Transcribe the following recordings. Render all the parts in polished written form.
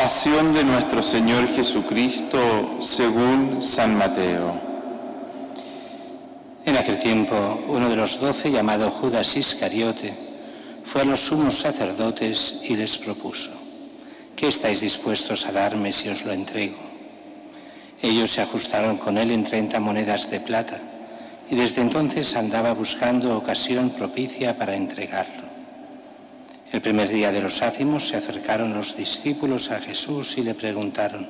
Pasión de nuestro Señor Jesucristo según San Mateo. En aquel tiempo, uno de los 12, llamado Judas Iscariote, fue a los sumos sacerdotes y les propuso: ¿qué estáis dispuestos a darme si os lo entrego? Ellos se ajustaron con él en 30 monedas de plata, y desde entonces andaba buscando ocasión propicia para entregarlo. El primer día de los ácimos se acercaron los discípulos a Jesús y le preguntaron: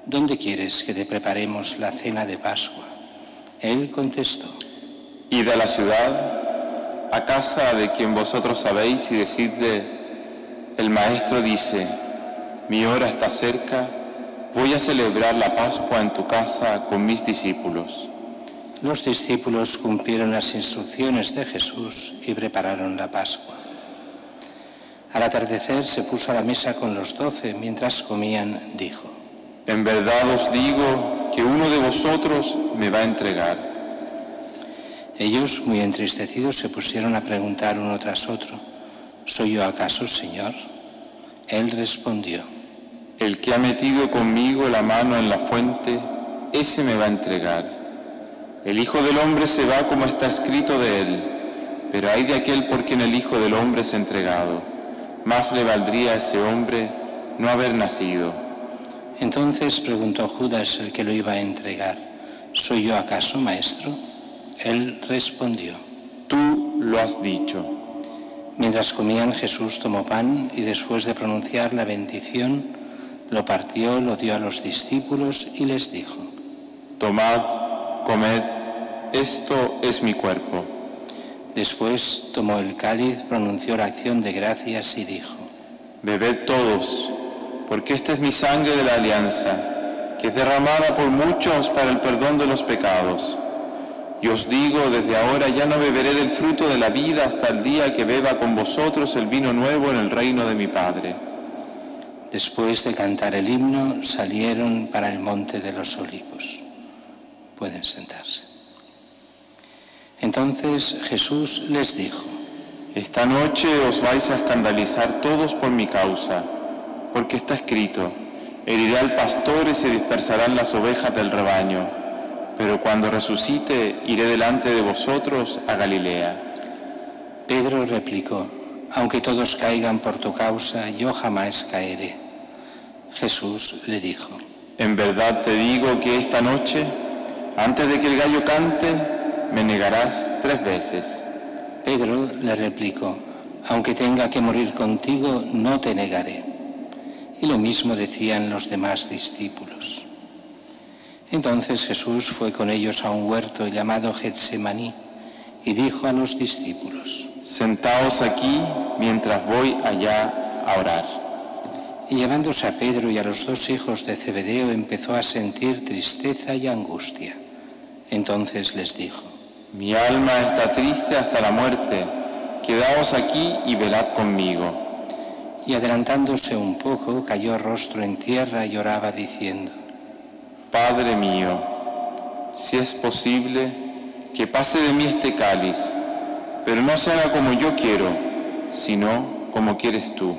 ¿dónde quieres que te preparemos la cena de Pascua? Él contestó: Id a la ciudad, a casa de quien vosotros sabéis, y decidle: el Maestro dice, mi hora está cerca, voy a celebrar la Pascua en tu casa con mis discípulos. Los discípulos cumplieron las instrucciones de Jesús y prepararon la Pascua. Al atardecer se puso a la mesa con los 12. Mientras comían, dijo: En verdad os digo que uno de vosotros me va a entregar. Ellos, muy entristecidos, se pusieron a preguntar uno tras otro: ¿soy yo acaso, Señor? Él respondió: El que ha metido conmigo la mano en la fuente, ese me va a entregar. El Hijo del Hombre se va como está escrito de él, pero ay de aquel por quien el Hijo del Hombre es entregado. Más le valdría a ese hombre no haber nacido. Entonces preguntó Judas, el que lo iba a entregar: ¿soy yo acaso, Maestro? Él respondió: Tú lo has dicho. Mientras comían, Jesús tomó pan y después de pronunciar la bendición, lo partió, lo dio a los discípulos y les dijo: Tomad, comed, esto es mi cuerpo. Después tomó el cáliz, pronunció la acción de gracias y dijo: Bebed todos, porque esta es mi sangre de la alianza, que es derramada por muchos para el perdón de los pecados. Y os digo, desde ahora ya no beberé del fruto de la vida hasta el día que beba con vosotros el vino nuevo en el reino de mi Padre. Después de cantar el himno, salieron para el monte de los Olivos. Pueden sentarse. Entonces Jesús les dijo: Esta noche os vais a escandalizar todos por mi causa, porque está escrito: heriré al pastor y se dispersarán las ovejas del rebaño. Pero cuando resucite, iré delante de vosotros a Galilea. Pedro replicó: aunque todos caigan por tu causa, yo jamás caeré. Jesús le dijo: En verdad te digo que esta noche, antes de que el gallo cante, me negarás 3 veces. Pedro le replicó: aunque tenga que morir contigo, no te negaré. Y lo mismo decían los demás discípulos. Entonces Jesús fue con ellos a un huerto llamado Getsemaní y dijo a los discípulos: Sentaos aquí mientras voy allá a orar. Y llevándose a Pedro y a los 2 hijos de Zebedeo, empezó a sentir tristeza y angustia. Entonces les dijo: Mi alma está triste hasta la muerte, quedaos aquí y velad conmigo. Y adelantándose un poco, cayó rostro en tierra y oraba diciendo: Padre mío, si es posible, que pase de mí este cáliz, pero no se haga como yo quiero, sino como quieres tú.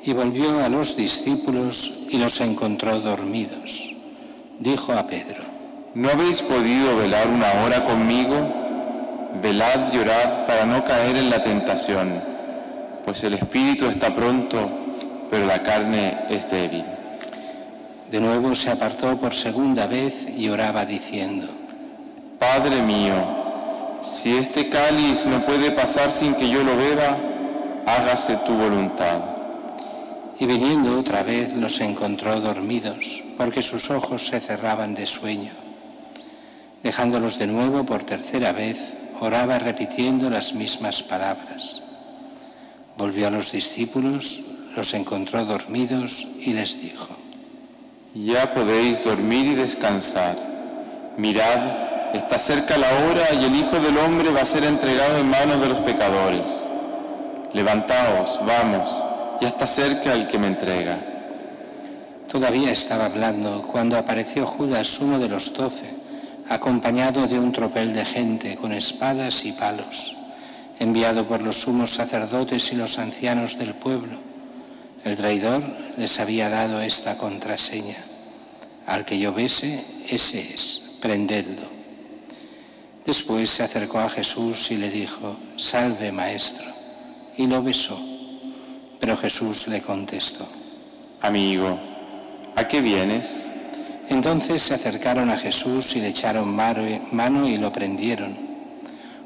Y volvió a los discípulos y los encontró dormidos. Dijo a Pedro: ¿No habéis podido velar una hora conmigo? Velad y orad para no caer en la tentación, pues el espíritu está pronto, pero la carne es débil. De nuevo se apartó por segunda vez y oraba diciendo: Padre mío, si este cáliz no puede pasar sin que yo lo beba, hágase tu voluntad. Y viniendo otra vez los encontró dormidos, porque sus ojos se cerraban de sueño. Dejándolos de nuevo por tercera vez, oraba repitiendo las mismas palabras. Volvió a los discípulos, los encontró dormidos y les dijo: Ya podéis dormir y descansar. Mirad, está cerca la hora y el Hijo del Hombre va a ser entregado en manos de los pecadores. Levantaos, vamos, ya está cerca el que me entrega. Todavía estaba hablando cuando apareció Judas, uno de los 12, acompañado de un tropel de gente con espadas y palos, enviado por los sumos sacerdotes y los ancianos del pueblo. El traidor les había dado esta contraseña: al que yo bese, ese es, prendedlo. Después se acercó a Jesús y le dijo: salve, maestro, y lo besó. Pero Jesús le contestó: amigo, ¿a qué vienes? Entonces se acercaron a Jesús y le echaron mano y lo prendieron.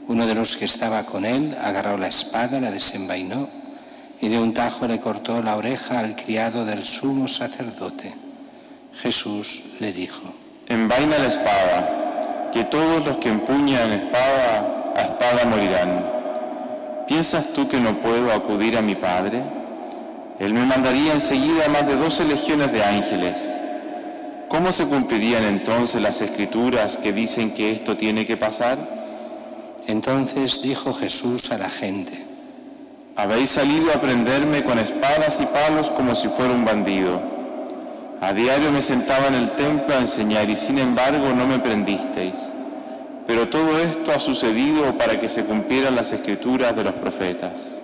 Uno de los que estaba con él agarró la espada, la desenvainó y de un tajo le cortó la oreja al criado del sumo sacerdote. Jesús le dijo: envaina la espada, que todos los que empuñan espada, a espada morirán. ¿Piensas tú que no puedo acudir a mi Padre? Él me mandaría enseguida más de 12 legiones de ángeles. ¿Cómo se cumplirían entonces las Escrituras que dicen que esto tiene que pasar? Entonces dijo Jesús a la gente: habéis salido a prenderme con espadas y palos como si fuera un bandido. A diario me sentaba en el templo a enseñar y sin embargo no me prendisteis. Pero todo esto ha sucedido para que se cumplieran las Escrituras de los profetas.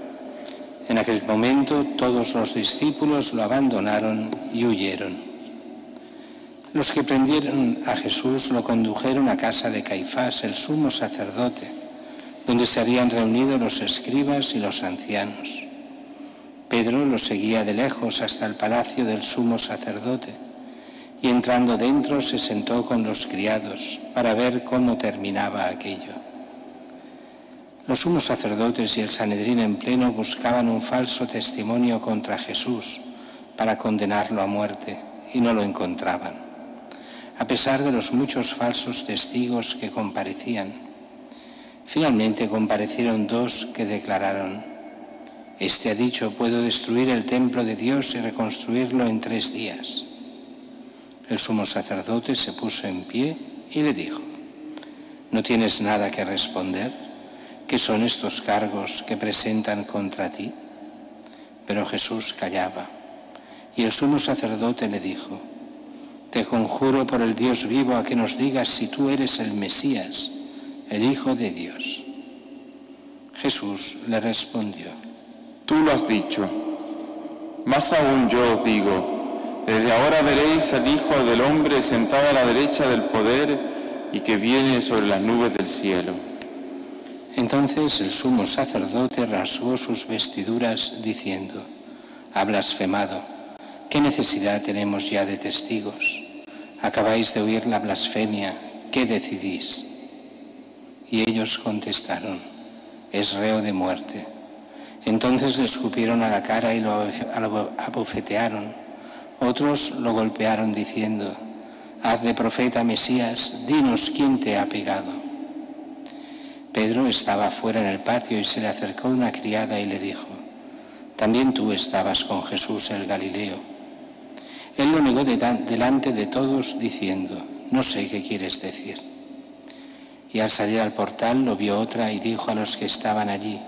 En aquel momento todos los discípulos lo abandonaron y huyeron. Los que prendieron a Jesús lo condujeron a casa de Caifás, el sumo sacerdote, donde se habían reunido los escribas y los ancianos. Pedro lo seguía de lejos hasta el palacio del sumo sacerdote y entrando dentro se sentó con los criados para ver cómo terminaba aquello. Los sumos sacerdotes y el Sanedrín en pleno buscaban un falso testimonio contra Jesús para condenarlo a muerte y no lo encontraban, a pesar de los muchos falsos testigos que comparecían. Finalmente comparecieron 2 que declararon: este ha dicho, puedo destruir el templo de Dios y reconstruirlo en 3 días. El sumo sacerdote se puso en pie y le dijo: ¿no tienes nada que responder? ¿Qué son estos cargos que presentan contra ti? Pero Jesús callaba. Y el sumo sacerdote le dijo: te conjuro por el Dios vivo a que nos digas si tú eres el Mesías, el Hijo de Dios. Jesús le respondió: tú lo has dicho. Más aún yo os digo, desde ahora veréis al Hijo del Hombre sentado a la derecha del poder y que viene sobre las nubes del cielo. Entonces el sumo sacerdote rasgó sus vestiduras diciendo: ha blasfemado. ¿Qué necesidad tenemos ya de testigos? Acabáis de oír la blasfemia. ¿Qué decidís? Y ellos contestaron: es reo de muerte. Entonces le escupieron a la cara y lo abofetearon. Otros lo golpearon diciendo: haz de profeta, Mesías, dinos quién te ha pegado. Pedro estaba fuera en el patio y se le acercó una criada y le dijo: también tú estabas con Jesús el Galileo. Él lo negó delante de todos diciendo: no sé qué quieres decir. Y al salir al portal lo vio otra y dijo a los que estaban allí: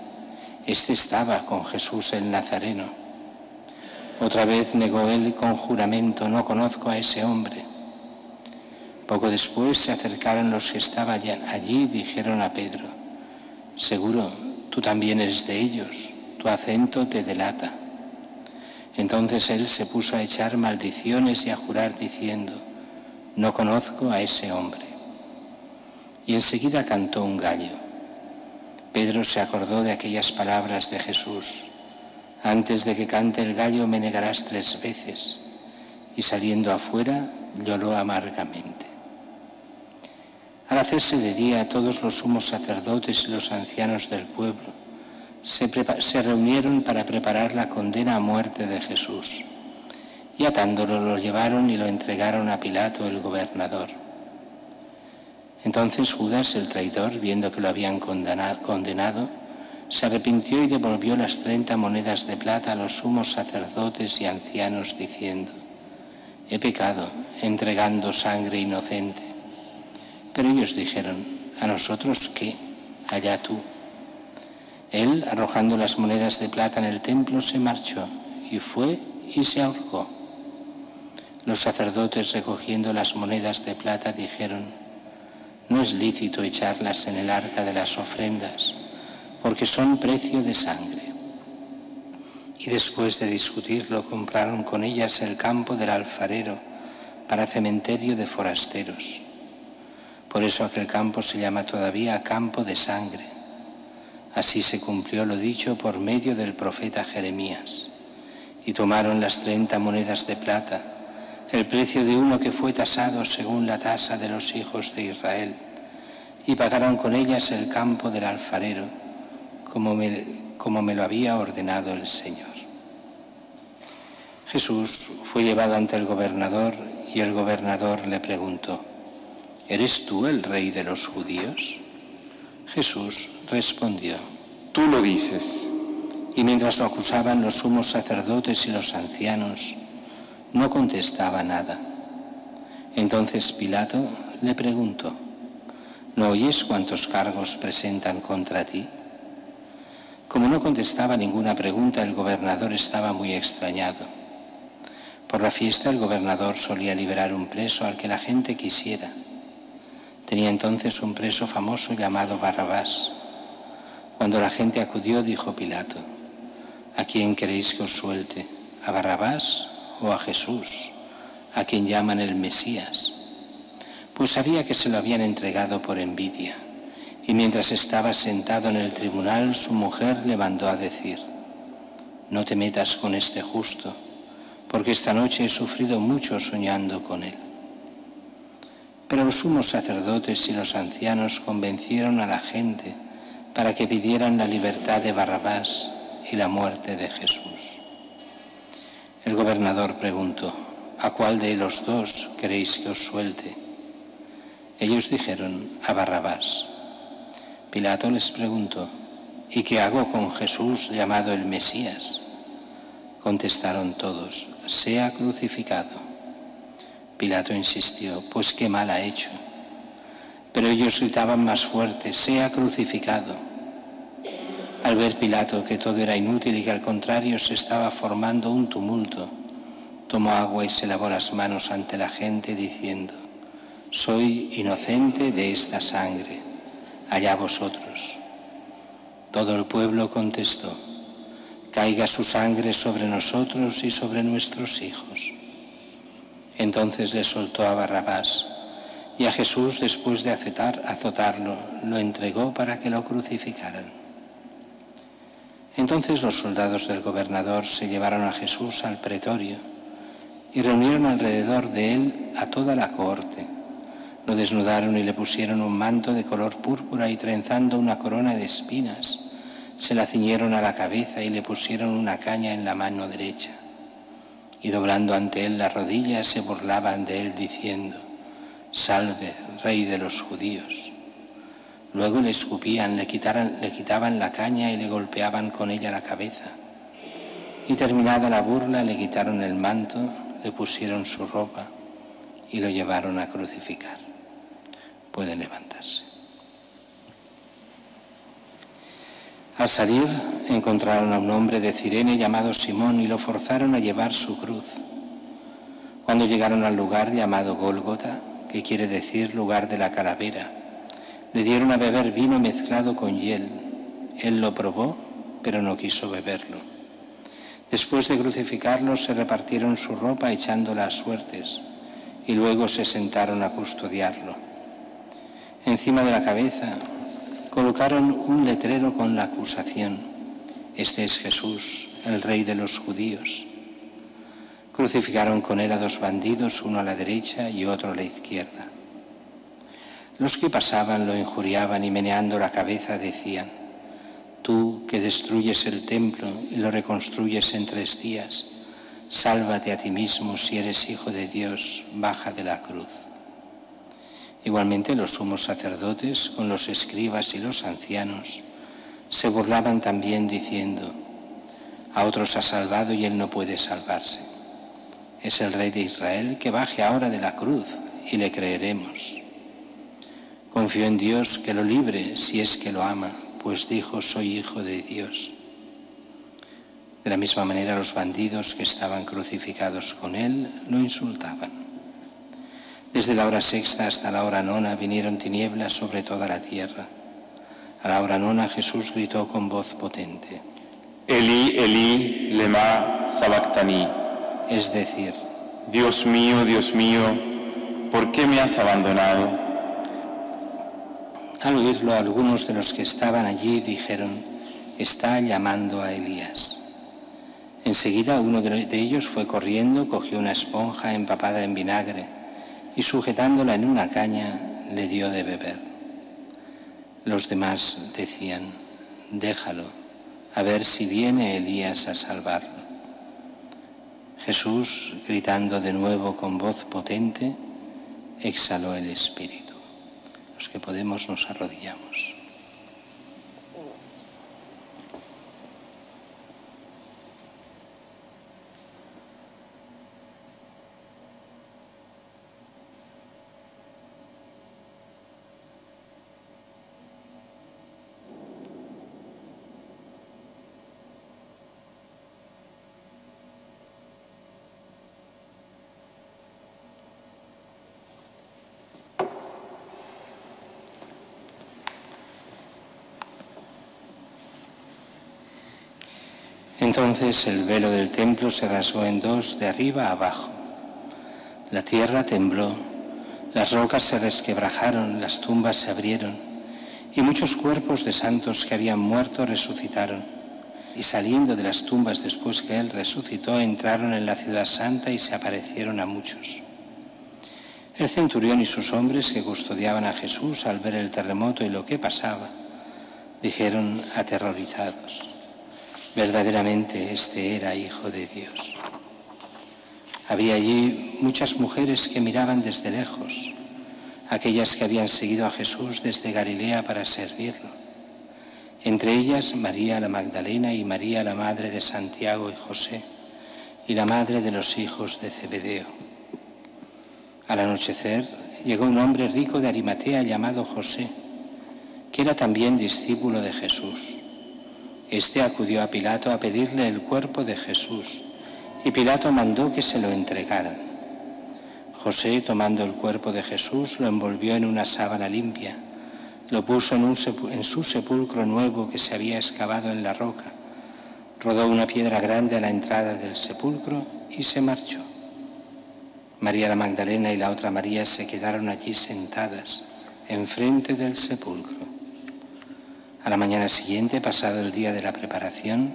este estaba con Jesús el Nazareno. Otra vez negó él con juramento: no conozco a ese hombre. Poco después se acercaron los que estaban allí y dijeron a Pedro: seguro, tú también eres de ellos, tu acento te delata. Entonces él se puso a echar maldiciones y a jurar diciendo: no conozco a ese hombre. Y enseguida cantó un gallo. Pedro se acordó de aquellas palabras de Jesús: antes de que cante el gallo me negarás 3 veces. Y saliendo afuera lloró amargamente. Al hacerse de día, todos los sumos sacerdotes y los ancianos del pueblo se reunieron para preparar la condena a muerte de Jesús. Y atándolo lo llevaron y lo entregaron a Pilato, el gobernador. Entonces Judas, el traidor, viendo que lo habían condenado, se arrepintió y devolvió las 30 monedas de plata a los sumos sacerdotes y ancianos, diciendo: he pecado entregando sangre inocente. Pero ellos dijeron: ¿a nosotros qué? Allá tú. Él, arrojando las monedas de plata en el templo, se marchó y fue y se ahorcó. Los sacerdotes, recogiendo las monedas de plata, dijeron: no es lícito echarlas en el arca de las ofrendas, porque son precio de sangre. y después de discutirlo compraron con ellas el campo del alfarero para cementerio de forasteros. Por eso aquel campo se llama todavía campo de sangre. Así se cumplió lo dicho por medio del profeta Jeremías. Y tomaron las 30 monedas de plata, el precio de uno que fue tasado según la tasa de los hijos de Israel, y pagaron con ellas el campo del alfarero, como me lo había ordenado el Señor. Jesús fue llevado ante el gobernador y el gobernador le preguntó: ¿Eres tú el rey de los judíos? Jesús respondió: Tú lo dices. Y mientras lo acusaban los sumos sacerdotes y los ancianos, no contestaba nada. Entonces Pilato le preguntó: ¿No oyes cuántos cargos presentan contra ti? Como no contestaba ninguna pregunta, el gobernador estaba muy extrañado. Por la fiesta el gobernador solía liberar un preso al que la gente quisiera. Tenía entonces un preso famoso llamado Barrabás. Cuando la gente acudió, dijo Pilato: ¿A quién queréis que os suelte? ¿A Barrabás o a Jesús, a quien llaman el Mesías? Pues sabía que se lo habían entregado por envidia. Y mientras estaba sentado en el tribunal, su mujer le mandó a decir: No te metas con este justo, porque esta noche he sufrido mucho soñando con él. Pero los sumos sacerdotes y los ancianos convencieron a la gente para que pidieran la libertad de Barrabás y la muerte de Jesús. El gobernador preguntó: ¿A cuál de los dos queréis que os suelte? Ellos dijeron: a Barrabás. Pilato les preguntó: ¿Y qué hago con Jesús llamado el Mesías? Contestaron todos: sea crucificado. Pilato insistió: pues qué mal ha hecho. Pero ellos gritaban más fuerte: sea crucificado. Al ver Pilato que todo era inútil y que al contrario se estaba formando un tumulto, tomó agua y se lavó las manos ante la gente diciendo: soy inocente de esta sangre, allá vosotros. Todo el pueblo contestó: caiga su sangre sobre nosotros y sobre nuestros hijos. Entonces le soltó a Barrabás, y a Jesús, después de azotarlo, lo entregó para que lo crucificaran. Entonces los soldados del gobernador se llevaron a Jesús al pretorio y reunieron alrededor de él a toda la cohorte. Lo desnudaron y le pusieron un manto de color púrpura y trenzando una corona de espinas, se la ciñeron a la cabeza y le pusieron una caña en la mano derecha. Y doblando ante él las rodillas se burlaban de él diciendo: salve, rey de los judíos. Luego le escupían, le quitaban la caña y le golpeaban con ella la cabeza. Y terminada la burla le quitaron el manto, le pusieron su ropa y lo llevaron a crucificar. Pueden levantarse. Al salir encontraron a un hombre de Cirene llamado Simón y lo forzaron a llevar su cruz. Cuando llegaron al lugar llamado Gólgota, que quiere decir lugar de la calavera, le dieron a beber vino mezclado con hiel. Él lo probó, pero no quiso beberlo. Después de crucificarlo, se repartieron su ropa echándola a suertes y luego se sentaron a custodiarlo. Encima de la cabeza colocaron un letrero con la acusación: este es Jesús, el rey de los judíos. Crucificaron con él a 2 bandidos, uno a la derecha y otro a la izquierda. Los que pasaban lo injuriaban y meneando la cabeza decían: tú que destruyes el templo y lo reconstruyes en 3 días, sálvate a ti mismo si eres hijo de Dios, baja de la cruz. Igualmente los sumos sacerdotes con los escribas y los ancianos se burlaban también diciendo: a otros ha salvado y él no puede salvarse. Es el rey de Israel, que baje ahora de la cruz y le creeremos. Confío en Dios que lo libre si es que lo ama, pues dijo: soy hijo de Dios. De la misma manera los bandidos que estaban crucificados con él lo insultaban. Desde la hora 6 hasta la hora 9 vinieron tinieblas sobre toda la tierra. A la hora 9 Jesús gritó con voz potente: Elí, Elí, lema sabactani. Es decir, Dios mío, ¿por qué me has abandonado? Al oírlo, algunos de los que estaban allí dijeron: está llamando a Elías. Enseguida uno de ellos fue corriendo, cogió una esponja empapada en vinagre y sujetándola en una caña le dio de beber. Los demás decían: déjalo, a ver si viene Elías a salvarlo. Jesús, gritando de nuevo con voz potente, exhaló el espíritu. Los que podemos nos arrodillamos. Entonces el velo del templo se rasgó en dos de arriba a abajo. La tierra tembló, las rocas se resquebrajaron, las tumbas se abrieron y muchos cuerpos de santos que habían muerto resucitaron. Y saliendo de las tumbas después que él resucitó, entraron en la ciudad santa y se aparecieron a muchos. El centurión y sus hombres que custodiaban a Jesús, al ver el terremoto y lo que pasaba, dijeron aterrorizados: verdaderamente este era Hijo de Dios. Había allí muchas mujeres que miraban desde lejos, aquellas que habían seguido a Jesús desde Galilea para servirlo. Entre ellas María la Magdalena y María la madre de Santiago y José y la madre de los hijos de Zebedeo. Al anochecer llegó un hombre rico de Arimatea llamado José, que era también discípulo de Jesús. Este acudió a Pilato a pedirle el cuerpo de Jesús, y Pilato mandó que se lo entregaran. José, tomando el cuerpo de Jesús, lo envolvió en una sábana limpia, lo puso en su sepulcro nuevo que se había excavado en la roca, rodó una piedra grande a la entrada del sepulcro y se marchó. María la Magdalena y la otra María se quedaron allí sentadas, enfrente del sepulcro. A la mañana siguiente, pasado el día de la preparación,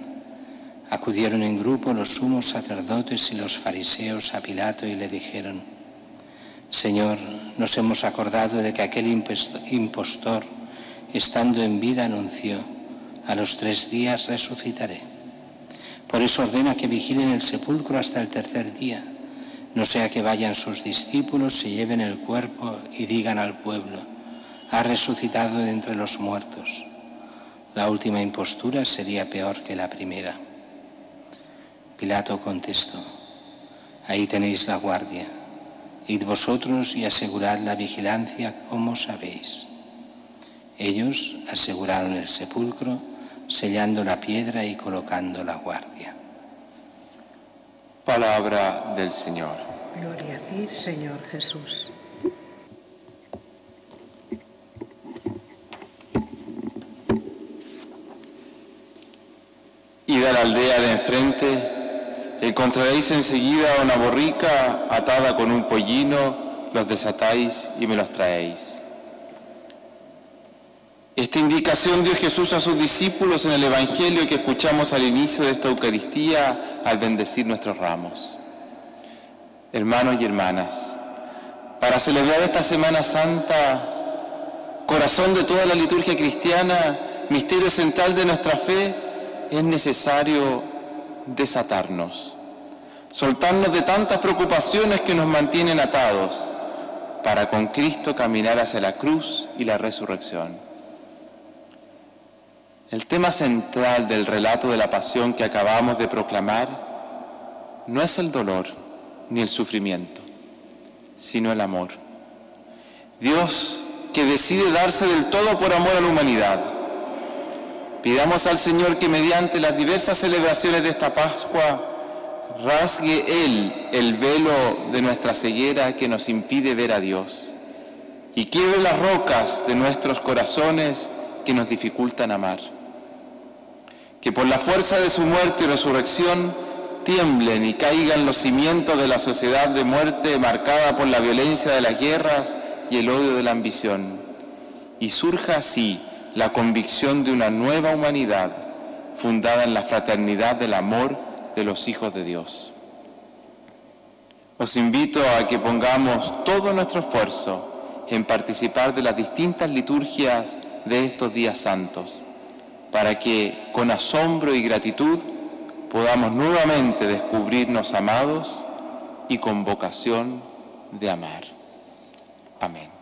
acudieron en grupo los sumos sacerdotes y los fariseos a Pilato y le dijeron: Señor, nos hemos acordado de que aquel impostor, estando en vida, anunció: a los 3 días resucitaré. Por eso ordena que vigilen el sepulcro hasta el tercer día, no sea que vayan sus discípulos, se lleven el cuerpo y digan al pueblo: ha resucitado de entre los muertos. La última impostura sería peor que la primera. Pilato contestó: ahí tenéis la guardia. Id vosotros y asegurad la vigilancia como sabéis. Ellos aseguraron el sepulcro, sellando la piedra y colocando la guardia. Palabra del Señor. Gloria a ti, Señor Jesús. Id a la aldea de enfrente, encontraréis enseguida una borrica atada con un pollino, los desatáis y me los traéis. Esta indicación dio Jesús a sus discípulos en el Evangelio que escuchamos al inicio de esta Eucaristía al bendecir nuestros ramos. Hermanos y hermanas, para celebrar esta Semana Santa, corazón de toda la liturgia cristiana, misterio central de nuestra fe, es necesario desatarnos, soltarnos de tantas preocupaciones que nos mantienen atados, para con Cristo caminar hacia la cruz y la resurrección. El tema central del relato de la pasión que acabamos de proclamar no es el dolor ni el sufrimiento, sino el amor. Dios que decide darse del todo por amor a la humanidad. Pidamos al Señor que mediante las diversas celebraciones de esta Pascua rasgue Él el velo de nuestra ceguera que nos impide ver a Dios y quiebre las rocas de nuestros corazones que nos dificultan amar. Que por la fuerza de su muerte y resurrección tiemblen y caigan los cimientos de la sociedad de muerte marcada por la violencia de las guerras y el odio de la ambición. Y surja así la convicción de una nueva humanidad fundada en la fraternidad del amor de los hijos de Dios. Os invito a que pongamos todo nuestro esfuerzo en participar de las distintas liturgias de estos días santos, para que con asombro y gratitud podamos nuevamente descubrirnos amados y con vocación de amar. Amén.